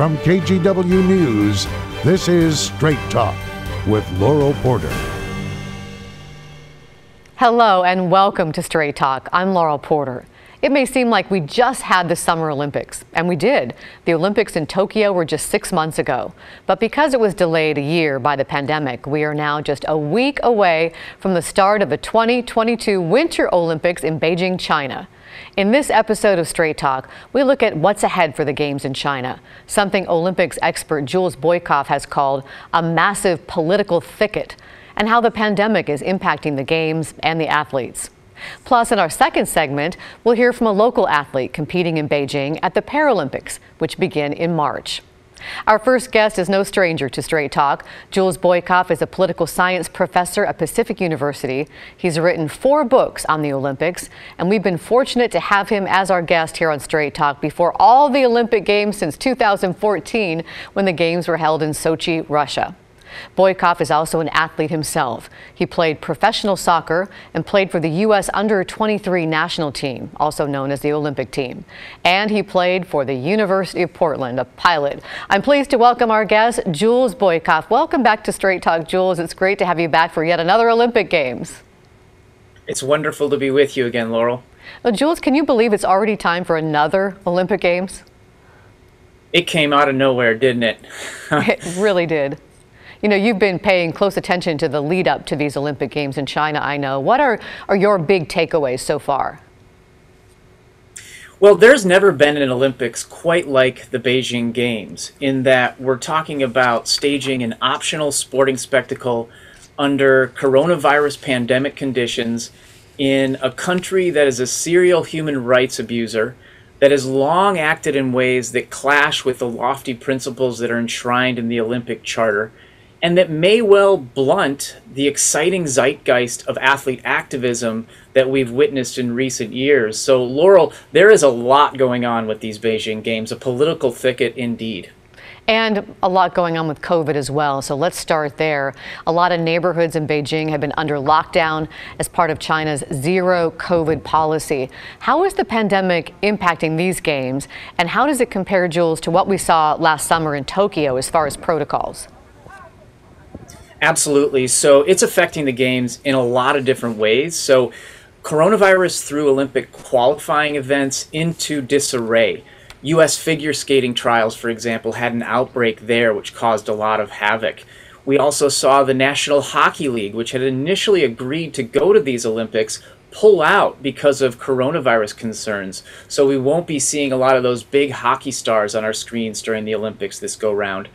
From KGW News, this is Straight Talk with Laurel Porter. Hello and welcome to Straight Talk. I'm Laurel Porter. It may seem like we just had the Summer Olympics, and we did. The Olympics in Tokyo were just 6 months ago. But because it was delayed a year by the pandemic, we are now just a week away from the start of the 2022 Winter Olympics in Beijing, China. In this episode of Straight Talk, we look at what's ahead for the Games in China, something Olympics expert Jules Boykoff has called a massive political thicket, and how the pandemic is impacting the Games and the athletes. Plus, in our second segment, we'll hear from a local athlete competing in Beijing at the Paralympics, which begin in March. Our first guest is no stranger to Straight Talk. Jules Boykoff is a political science professor at Pacific University. He's written 4 books on the Olympics, and we've been fortunate to have him as our guest here on Straight Talk before all the Olympic Games since 2014, when the Games were held in Sochi, Russia. Boykoff is also an athlete himself. He played professional soccer and played for the U.S. under-23 national team, also known as the Olympic team. And he played for the University of Portland, a pilot. I'm pleased to welcome our guest, Jules Boykoff. Welcome back to Straight Talk, Jules. It's great to have you back for yet another Olympic Games. It's wonderful to be with you again, Laurel. Well, Jules, can you believe it's already time for another Olympic Games? It came out of nowhere, didn't it? It really did. You know, you've been paying close attention to the lead up to these Olympic Games in China, I know. What are your big takeaways so far? Well, there's never been an Olympics quite like the Beijing Games, in that we're talking about staging an optional sporting spectacle under coronavirus pandemic conditions in a country that is a serial human rights abuser, that has long acted in ways that clash with the lofty principles that are enshrined in the Olympic Charter, and that may well blunt the exciting zeitgeist of athlete activism that we've witnessed in recent years. So, Laurel, there is a lot going on with these Beijing Games, a political thicket indeed. And a lot going on with COVID as well. So let's start there. A lot of neighborhoods in Beijing have been under lockdown as part of China's zero COVID policy. How is the pandemic impacting these games? And how does it compare, Jules, to what we saw last summer in Tokyo as far as protocols? Absolutely. So it's affecting the games in a lot of different ways. So coronavirus threw Olympic qualifying events into disarray. U.S. figure skating trials, for example, had an outbreak there, which caused a lot of havoc. We also saw the National Hockey League, which had initially agreed to go to these Olympics, pull out because of coronavirus concerns. So we won't be seeing a lot of those big hockey stars on our screens during the Olympics this go round.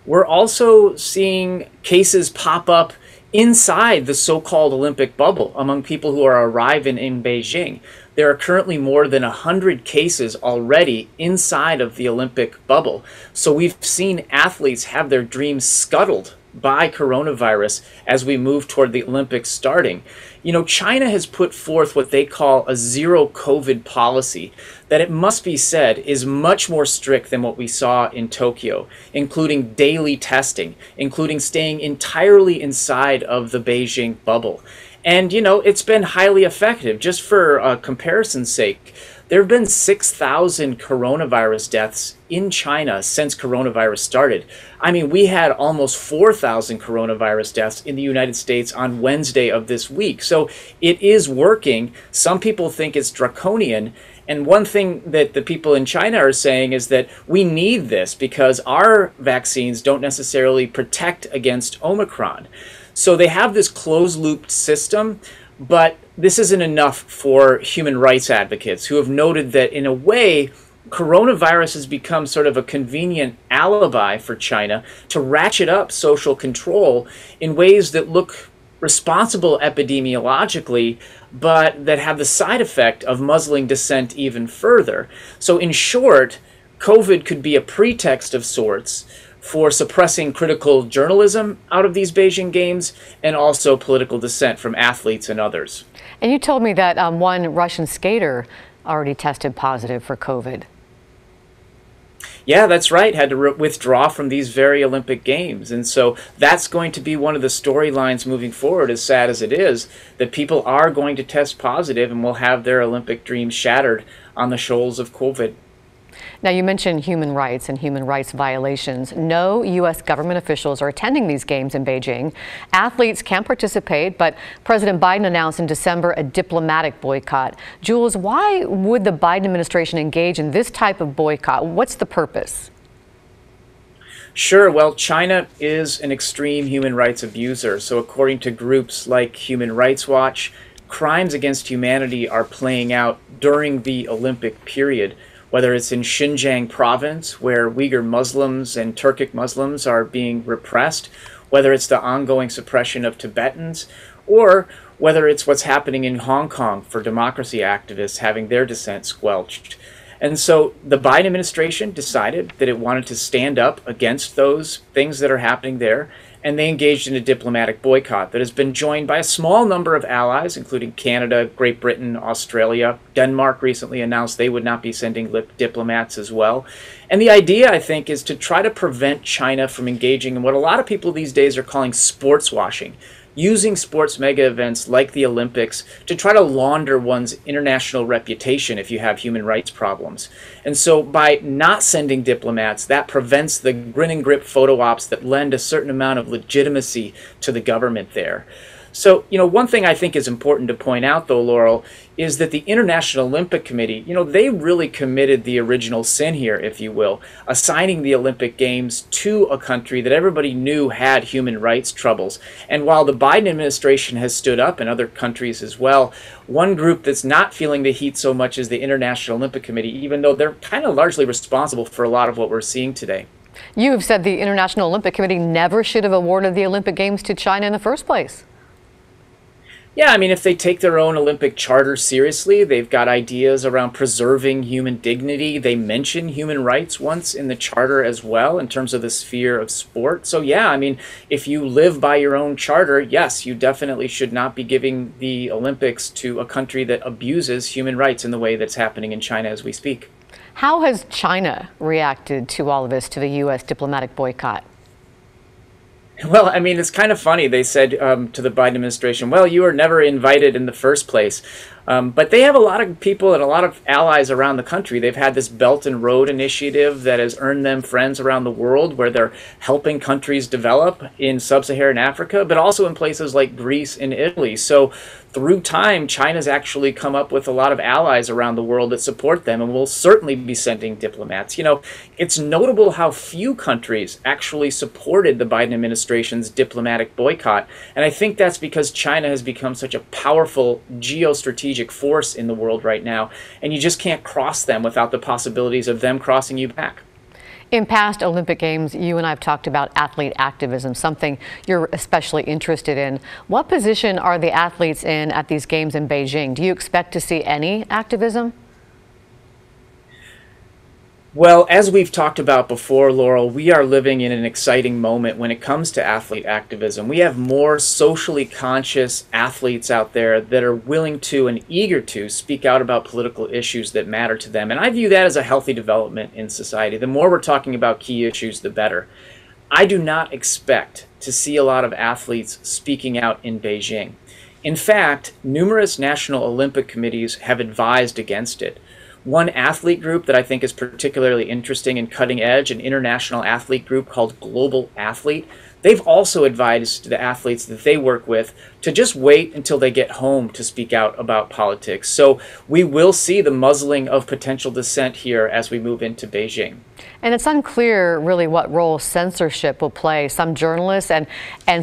We're also seeing cases pop up inside the so-called Olympic bubble among people who are arriving in Beijing. There are currently more than 100 cases already inside of the Olympic bubble. So we've seen athletes have their dreams scuttled by coronavirus as we move toward the Olympics starting. You know, China has put forth what they call a zero COVID policy that, it must be said, is much more strict than what we saw in Tokyo, including daily testing, including staying entirely inside of the Beijing bubble. And, you know, it's been highly effective. Just for comparison's sake, there have been 6,000 coronavirus deaths in China since coronavirus started. I mean, we had almost 4,000 coronavirus deaths in the United States on Wednesday of this week. So it is working. Some people think it's draconian. And one thing that the people in China are saying is that we need this because our vaccines don't necessarily protect against Omicron. So they have this closed-loop system, but this isn't enough for human rights advocates who have noted that, in a way, coronavirus has become sort of a convenient alibi for China to ratchet up social control in ways that look responsible epidemiologically, but that have the side effect of muzzling dissent even further. So in short, COVID could be a pretext of sorts for suppressing critical journalism out of these Beijing Games, and also political dissent from athletes and others. And you told me that one Russian skater already tested positive for COVID. Yeah, that's right. Had to withdraw from these very Olympic Games. And so that's going to be one of the storylines moving forward, as sad as it is, that people are going to test positive and will have their Olympic dreams shattered on the shoals of COVID. Now, you mentioned human rights and human rights violations. No U.S. government officials are attending these games in Beijing. Athletes can participate, but President Biden announced in December a diplomatic boycott. Jules, why would the Biden administration engage in this type of boycott? What's the purpose? Sure. Well, China is an extreme human rights abuser. So according to groups like Human Rights Watch, crimes against humanity are playing out during the Olympic period, whether it's in Xinjiang province, where Uyghur Muslims and Turkic Muslims are being repressed, whether it's the ongoing suppression of Tibetans, or whether it's what's happening in Hong Kong for democracy activists having their dissent squelched. And so the Biden administration decided that it wanted to stand up against those things that are happening there, and they engaged in a diplomatic boycott that has been joined by a small number of allies, including Canada, Great Britain, Australia. Denmark recently announced they would not be sending diplomats as well. And the idea, I think, is to try to prevent China from engaging in what a lot of people these days are calling sports washing, using sports mega events like the Olympics to try to launder one's international reputation if you have human rights problems. And so by not sending diplomats, that prevents the grin and grip photo ops that lend a certain amount of legitimacy to the government there. So, one thing I think is important to point out, though, Laurel, is that the International Olympic Committee, they really committed the original sin here, if you will, assigning the Olympic Games to a country that everybody knew had human rights troubles. And while the Biden administration has stood up, and other countries as well, one group that's not feeling the heat so much is the International Olympic Committee, even though they're kind of largely responsible for a lot of what we're seeing today. You have said the International Olympic Committee never should have awarded the Olympic Games to China in the first place. Yeah, I mean, if they take their own Olympic charter seriously, they've got ideas around preserving human dignity. They mention human rights once in the charter as well in terms of the sphere of sport. So yeah, I mean, if you live by your own charter, yes, you definitely should not be giving the Olympics to a country that abuses human rights in the way that's happening in China as we speak. How has China reacted to all of this, to the U.S. diplomatic boycott? Well, I mean, it's kind of funny. They said to the Biden administration, well, you were never invited in the first place. But they have a lot of people and a lot of allies around the country. They've had this Belt and Road initiative that has earned them friends around the world, where they're helping countries develop in sub-Saharan Africa, but also in places like Greece and Italy. So through time, China's actually come up with a lot of allies around the world that support them, and will certainly be sending diplomats. It's notable how few countries actually supported the Biden administration's diplomatic boycott, and I think that's because China has become such a powerful geostrategic force in the world right now, and you just can't cross them without the possibilities of them crossing you back. In past Olympic Games, you and I have talked about athlete activism, something you're especially interested in. What position are the athletes in at these games in Beijing? Do you expect to see any activism? Well, as we've talked about before, Laurel, we are living in an exciting moment when it comes to athlete activism. We have more socially conscious athletes out there that are willing to and eager to speak out about political issues that matter to them. And I view that as a healthy development in society. The more we're talking about key issues, the better. I do not expect to see a lot of athletes speaking out in Beijing. In fact, numerous national Olympic committees have advised against it. One athlete group that I think is particularly interesting and cutting edge, an international athlete group called Global Athlete, they've also advised the athletes that they work with to just wait until they get home to speak out about politics. So we will see the muzzling of potential dissent here as we move into Beijing. And it's unclear really what role censorship will play. Some journalists and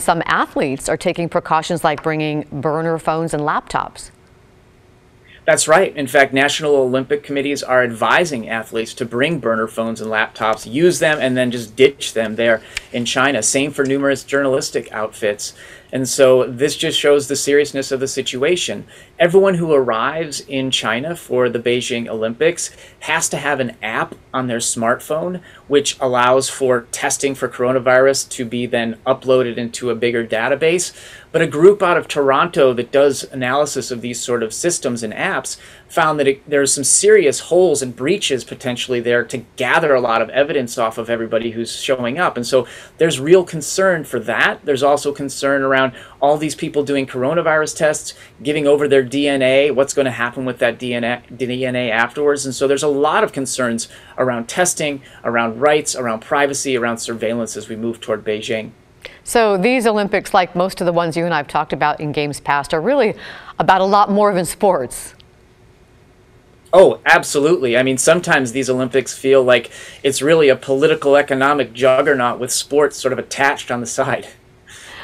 some athletes are taking precautions like bringing burner phones and laptops. That's right. In fact, national Olympic committees are advising athletes to bring burner phones and laptops, use them, and then just ditch them there in China. Same for numerous journalistic outfits. And so this just shows the seriousness of the situation. Everyone who arrives in China for the Beijing Olympics has to have an app on their smartphone, which allows for testing for coronavirus to be then uploaded into a bigger database. But a group out of Toronto that does analysis of these sort of systems and apps found that there's some serious holes and breaches potentially there to gather a lot of evidence off of everybody who's showing up. And so there's real concern for that. There's also concern around around all these people doing coronavirus tests, giving over their DNA, what's going to happen with that DNA afterwards. And so there's a lot of concerns around testing, around rights, around privacy, around surveillance as we move toward Beijing. So these Olympics, like most of the ones you and I have talked about in games past, are really about a lot more than sports. Oh, absolutely. I mean, sometimes these Olympics feel like it's really a political economic juggernaut with sports sort of attached on the side.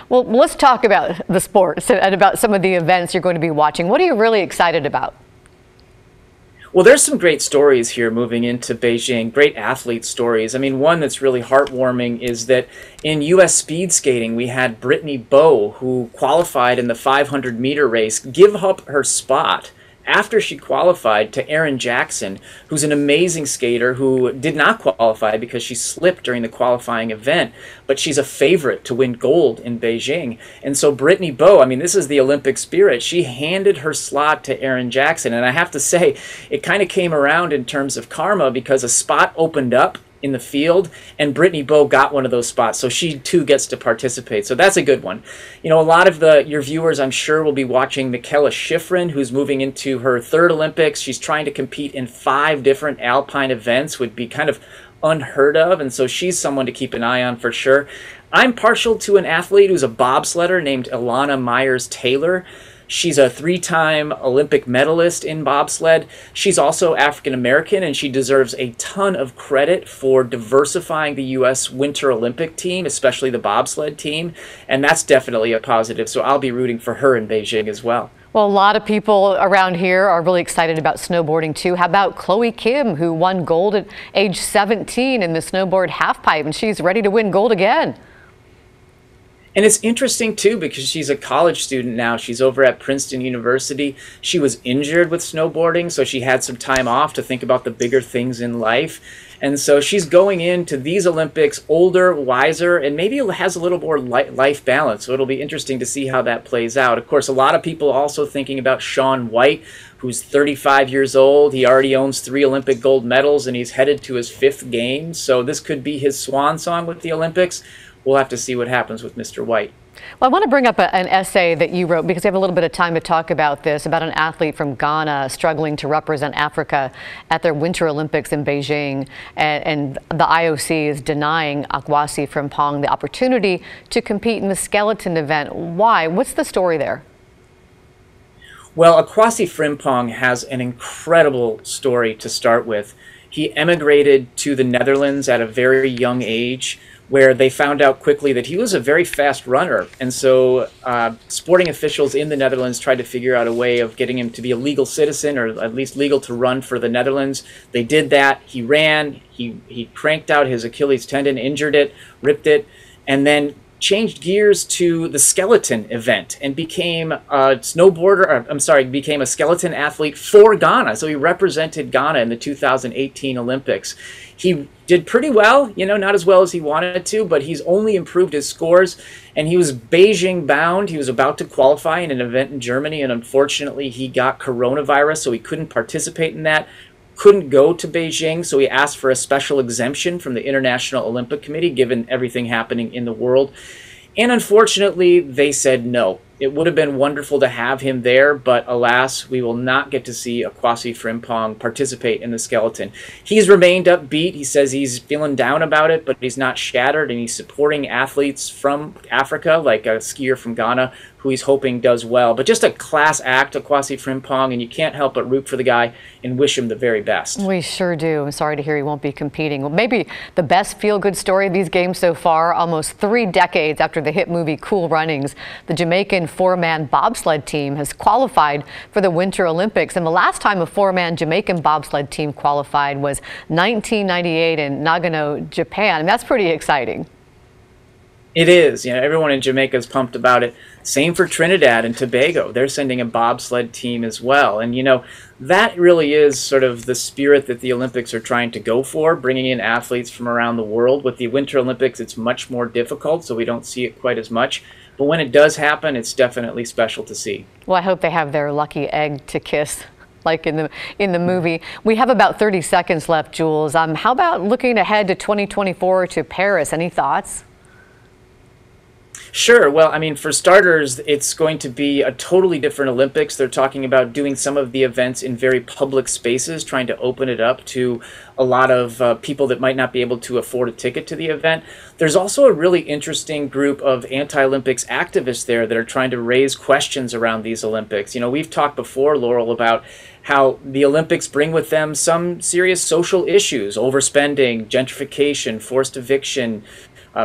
Well, let's talk about the sports and about some of the events you're going to be watching. What are you really excited about? Well, there's some great stories here moving into Beijing, great athlete stories. I mean, one that's really heartwarming is that in U.S. speed skating, we had Brittany Bowe, who qualified in the 500-meter race, give up her spot after she qualified to Erin Jackson, who's an amazing skater who did not qualify because she slipped during the qualifying event, but she's a favorite to win gold in Beijing. And so Brittany Bowe, I mean, this is the Olympic spirit. She handed her slot to Erin Jackson, and I have to say, it kind of came around in terms of karma because a spot opened up in the field, and Brittany Bowe got one of those spots, so she too gets to participate. So that's a good one. You know, a lot of your viewers, I'm sure, will be watching Michaela Schifrin, who's moving into her third Olympics. She's trying to compete in 5 different alpine events, would be kind of unheard of, and so she's someone to keep an eye on for sure. I'm partial to an athlete who's a bobsledder named Ilana Myers-Taylor. She's a 3-time Olympic medalist in bobsled. She's also African American, and she deserves a ton of credit for diversifying the U.S. Winter Olympic team, especially the bobsled team, and that's definitely a positive. So I'll be rooting for her in Beijing as well. Well, a lot of people around here are really excited about snowboarding too. How about Chloe Kim, who won gold at age 17 in the snowboard halfpipe, and she's ready to win gold again? And it's interesting, too, because she's a college student now. She's over at Princeton University. She was injured with snowboarding, so she had some time off to think about the bigger things in life. And so she's going into these Olympics older, wiser, and maybe has a little more life balance. So it'll be interesting to see how that plays out. Of course, a lot of people also thinking about Shaun White, who's 35 years old. He already owns 3 Olympic gold medals, and he's headed to his 5th Games. So this could be his swan song with the Olympics. We'll have to see what happens with Mr. White. Well, I want to bring up an essay that you wrote because we have a little bit of time to talk about this, about an athlete from Ghana struggling to represent Africa at their Winter Olympics in Beijing. And the IOC is denying Akwasi Frimpong the opportunity to compete in the skeleton event. Why? What's the story there? Well, Akwasi Frimpong has an incredible story to start with. He emigrated to the Netherlands at a very young age, where they found out quickly that he was a very fast runner. And so sporting officials in the Netherlands tried to figure out a way of getting him to be a legal citizen, or at least legal to run for the Netherlands. They did that. He ran. He cranked out his Achilles tendon, injured it, ripped it, and then changed gears to the skeleton event and became a became a skeleton athlete for Ghana. So he represented Ghana in the 2018 Olympics. He did pretty well, you know, not as well as he wanted to, but he's only improved his scores, and he was Beijing bound. He was about to qualify in an event in Germany, and unfortunately he got coronavirus, so he couldn't participate in that. Couldn't go to Beijing, so he asked for a special exemption from the International Olympic Committee, given everything happening in the world. And unfortunately, they said no. It would have been wonderful to have him there, but alas, we will not get to see Akwasi Frimpong participate in the skeleton. He's remained upbeat. He says he's feeling down about it, but he's not shattered, and he's supporting athletes from Africa, like a skier from Ghana, who he's hoping does well. But just a class act, Akwasi Frimpong, and you can't help but root for the guy and wish him the very best. We sure do. I'm sorry to hear he won't be competing. Well, maybe the best feel-good story of these games so far, almost 3 decades after the hit movie Cool Runnings, the Jamaican 4-man bobsled team has qualified for the Winter Olympics. And the last time a 4-man Jamaican bobsled team qualified was 1998 in Nagano, Japan. And that's pretty exciting. It is. You know, everyone in Jamaica is pumped about it. Same for Trinidad and Tobago. They're sending a bobsled team as well. And, you know, that really is sort of the spirit that the Olympics are trying to go for, bringing in athletes from around the world. With the Winter Olympics, it's much more difficult, so we don't see it quite as much. But when it does happen, it's definitely special to see. Well, I hope they have their lucky egg to kiss, like in the movie. We have about 30 seconds left, Jules. How about looking ahead to 2024 to Paris? Any thoughts? Sure. Well, I mean, for starters, it's going to be a totally different Olympics. They're talking about doing some of the events in very public spaces, trying to open it up to a lot of people that might not be able to afford a ticket to the event. There's also a really interesting group of anti-Olympics activists there that are trying to raise questions around these Olympics. You know, we've talked before, Laurel, about how the Olympics bring with them some serious social issues: overspending, gentrification, forced eviction,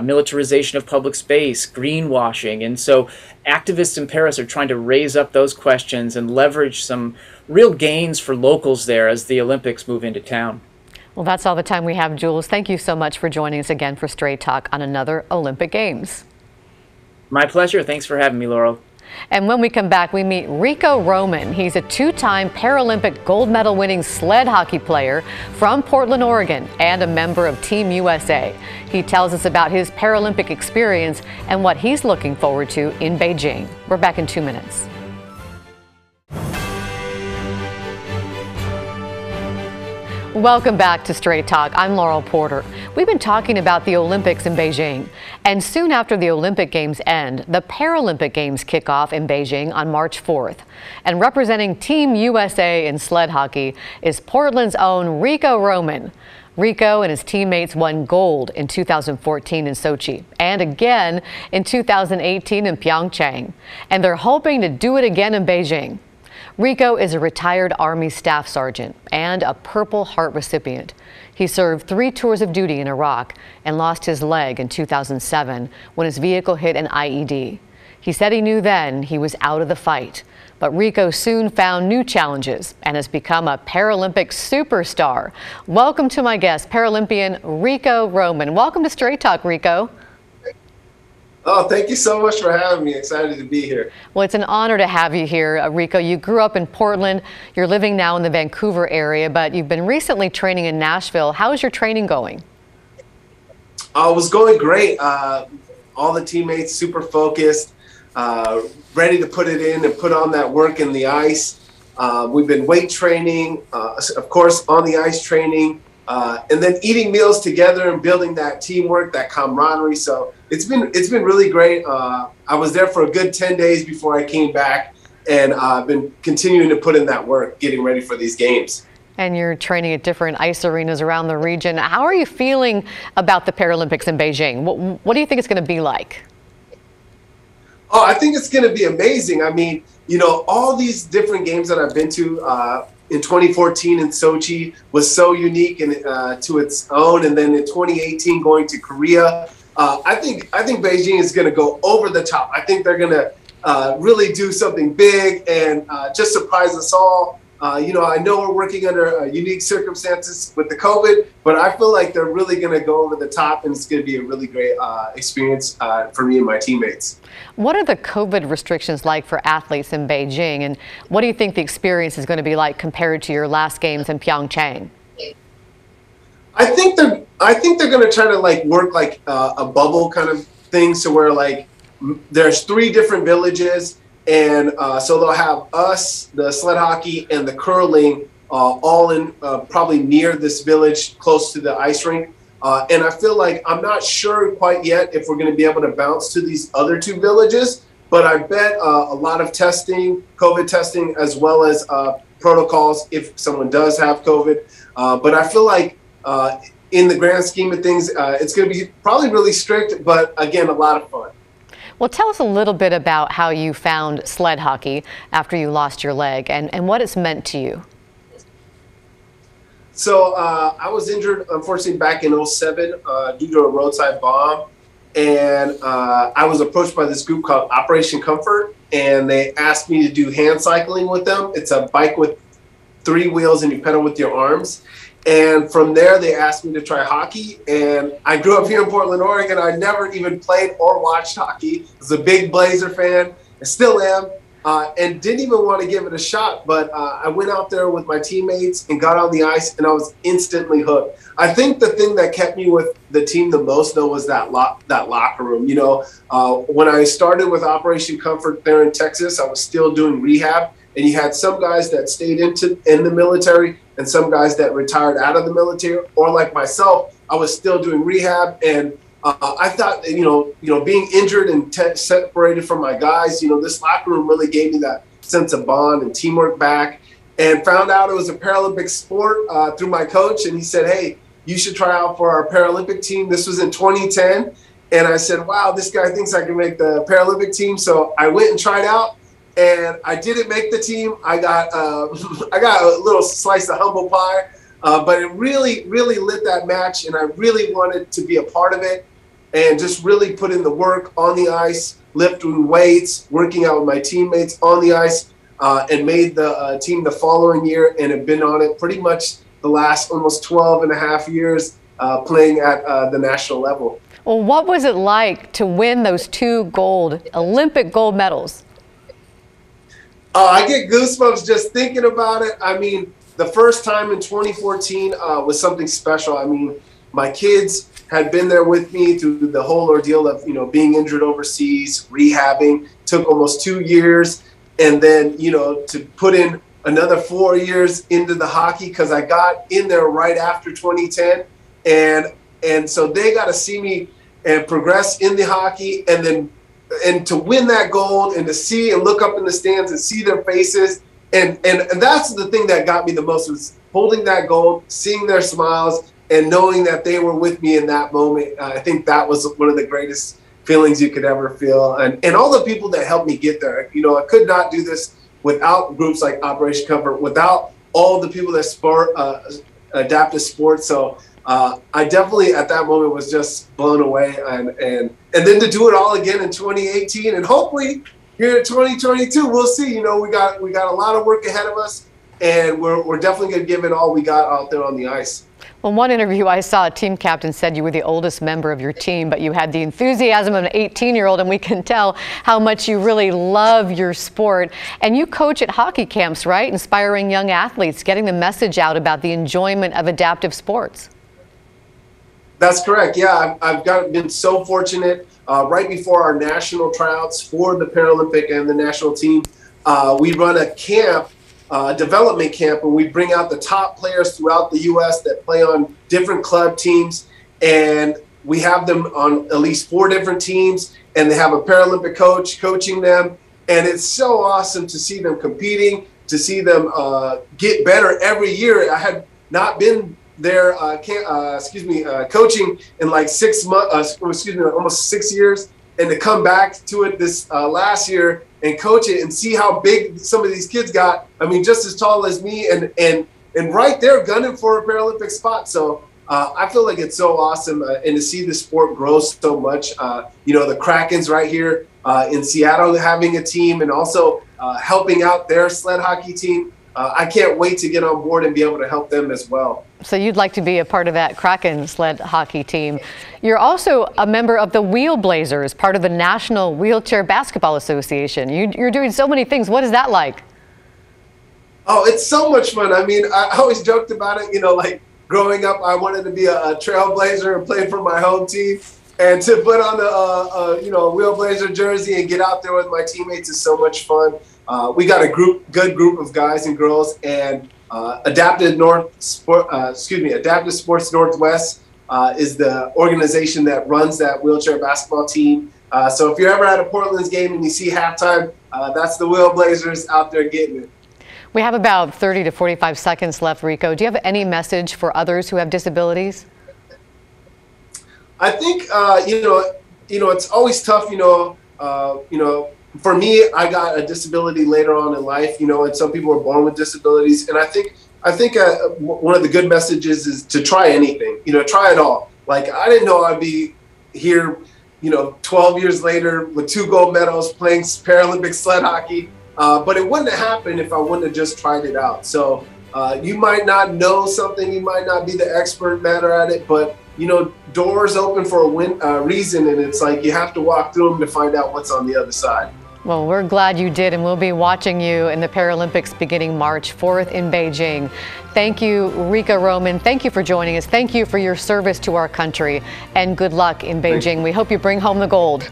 militarization of public space, greenwashing. And so activists in Paris are trying to raise up those questions and leverage some real gains for locals there as the Olympics move into town. Well, that's all the time we have, Jules. Thank you so much for joining us again for Straight Talk on another Olympic Games. My pleasure. Thanks for having me, Laurel. And when we come back, we meet Rico Roman. He's a two-time Paralympic gold medal winning sled hockey player from Portland, Oregon, and a member of Team USA. He tells us about his Paralympic experience and what he's looking forward to in Beijing. We're back in 2 minutes. Welcome back to Straight Talk. I'm Laurel Porter. We've been talking about the Olympics in Beijing. And soon after the Olympic Games end, the Paralympic Games kick off in Beijing on March 4th. And representing Team USA in sled hockey is Portland's own Rico Roman. Rico and his teammates won gold in 2014 in Sochi and again in 2018 in Pyeongchang. And they're hoping to do it again in Beijing. Rico is a retired Army Staff Sergeant and a Purple Heart recipient. He served 3 tours of duty in Iraq and lost his leg in 2007 when his vehicle hit an IED. He said he knew then he was out of the fight, but Rico soon found new challenges and has become a Paralympic superstar. Welcome to my guest, Paralympian Rico Roman. Welcome to Straight Talk, Rico. Oh, thank you so much for having me. Excited to be here. Well, it's an honor to have you here, Rico. You grew up in Portland. You're living now in the Vancouver area, but you've been recently training in Nashville. How is your training going? It was going great. All the teammates super focused, ready to put it in and put on that work in the ice. We've been weight training, of course, on the ice training, and then eating meals together and building that teamwork, that camaraderie. So it's been really great. I was there for a good 10 days before I came back, and I've been continuing to put in that work, getting ready for these games. And you're training at different ice arenas around the region. How are you feeling about the Paralympics in Beijing? What do you think it's going to be like? Oh, I think it's going to be amazing. I mean, you know, all these different games that I've been to in 2014 in Sochi was so unique and to its own. And then in 2018, going to Korea, I think Beijing is going to go over the top. I think they're going to really do something big and just surprise us all. You know, I know we're working under unique circumstances with the COVID, but I feel like they're really going to go over the top, and it's going to be a really great experience for me and my teammates. What are the COVID restrictions like for athletes in Beijing, and what do you think the experience is going to be like compared to your last games in Pyeongchang? I think they're going to try to like work like a bubble kind of thing, so where like there's 3 different villages. And so they'll have us, the sled hockey, and the curling all in probably near this village, close to the ice rink. And I feel like I'm not sure quite yet if we're going to be able to bounce to these other 2 villages, but I bet a lot of testing, COVID testing, as well as protocols if someone does have COVID. But I feel like in the grand scheme of things, it's going to be probably really strict, but again, a lot of fun. Well, tell us a little bit about how you found sled hockey after you lost your leg and what it's meant to you. So I was injured, unfortunately, back in '07 due to a roadside bomb. And I was approached by this group called Operation Comfort, and they asked me to do hand cycling with them. It's a bike with 3 wheels and you pedal with your arms. And from there, they asked me to try hockey. And I grew up here in Portland, Oregon. I never even played or watched hockey. I was a big Blazer fan. I still am. And didn't even want to give it a shot. But I went out there with my teammates and got on the ice, and I was instantly hooked. I think the thing that kept me with the team the most, though, was that locker room. You know, when I started with Operation Comfort there in Texas, I was still doing rehab. And you had some guys that stayed in the military and some guys that retired out of the military, or like myself, I was still doing rehab. And I thought, being injured and separated from my guys, this locker room really gave me that sense of bond and teamwork back, and found out it was a Paralympic sport through my coach. And he said, hey, you should try out for our Paralympic team. This was in 2010. And I said, wow, this guy thinks I can make the Paralympic team. So I went and tried out, and I didn't make the team. I got I got a little slice of humble pie, but it really, really lit that match, and I really wanted to be a part of it and just really put in the work on the ice, lifting weights, working out with my teammates on the ice, and made the team the following year, and have been on it pretty much the last almost 12 and a half years playing at the national level. Well, what was it like to win those 2 Olympic gold medals? I get goosebumps just thinking about it. I mean, the first time in 2014 was something special. I mean, my kids had been there with me through the whole ordeal of, being injured overseas, rehabbing, took almost 2 years. And then, to put in another 4 years into the hockey, because I got in there right after 2010. And so they got to see me and progress in the hockey, and to win that gold, and to see and look up in the stands and see their faces. And that's the thing that got me the most, was holding that gold, seeing their smiles, and knowing that they were with me in that moment. I think that was one of the greatest feelings you could ever feel. And all the people that helped me get there. I could not do this without groups like Operation Comfort, without all the people that adaptive sports. So I definitely at that moment was just blown away, and then to do it all again in 2018, and hopefully here in 2022, we'll see. We got a lot of work ahead of us, and we're definitely going to give it all we got out there on the ice. Well, in one interview I saw, a team captain said you were the oldest member of your team, but you had the enthusiasm of an 18-year-old, and we can tell how much you really love your sport. And you coach at hockey camps, right? Inspiring young athletes, getting the message out about the enjoyment of adaptive sports. That's correct. Yeah, I've been so fortunate. Right before our national tryouts for the Paralympic and the national team, we run a camp, development camp, and we bring out the top players throughout the U.S. that play on different club teams, and we have them on at least 4 different teams, and they have a Paralympic coach coaching them, and it's so awesome to see them competing, to see them get better every year. I had not been there, coaching in like 6 months, almost 6 years, and to come back to it this last year and coach it and see how big some of these kids got. I mean, just as tall as me, and right there gunning for a Paralympic spot. So I feel like it's so awesome, and to see the sport grow so much. The Krakens right here in Seattle having a team, and also helping out their sled hockey team. I can't wait to get on board and be able to help them as well. So you'd like to be a part of that Kraken sled hockey team. You're also a member of the Wheelblazers, part of the National Wheelchair Basketball Association. You're doing so many things. What is that like? Oh, it's so much fun. I mean, I always joked about it, like growing up, I wanted to be a trailblazer and play for my home team. And to put on a Wheelblazer jersey and get out there with my teammates is so much fun. We got a good group of guys and girls, and Adaptive Sports Northwest is the organization that runs that wheelchair basketball team. So if you're ever at a Portland's game and you see halftime, that's the Wheelblazers out there getting it. We have about 30 to 45 seconds left, Rico. Do you have any message for others who have disabilities? I think it's always tough. For me, I got a disability later on in life. And some people are born with disabilities, and I think one of the good messages is to try anything. Try it all. Like, I didn't know I'd be here, 12 years later with 2 gold medals playing Paralympic sled hockey. But it wouldn't have happened if I wouldn't have just tried it out. So you might not know something, you might not be the expert matter at it, but doors open for a reason, and it's like you have to walk through them to find out what's on the other side. Well, we're glad you did, and we'll be watching you in the Paralympics beginning March 4th in Beijing. Thank you, Rika Roman. Thank you for joining us. Thank you for your service to our country, and good luck in Beijing. We hope you bring home the gold.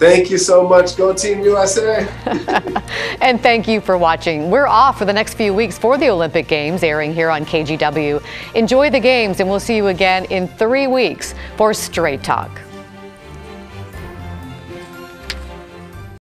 Thank you so much. Go Team USA. And thank you for watching. We're off for the next few weeks for the Olympic Games, airing here on KGW. Enjoy the games, and we'll see you again in 3 weeks for Straight Talk.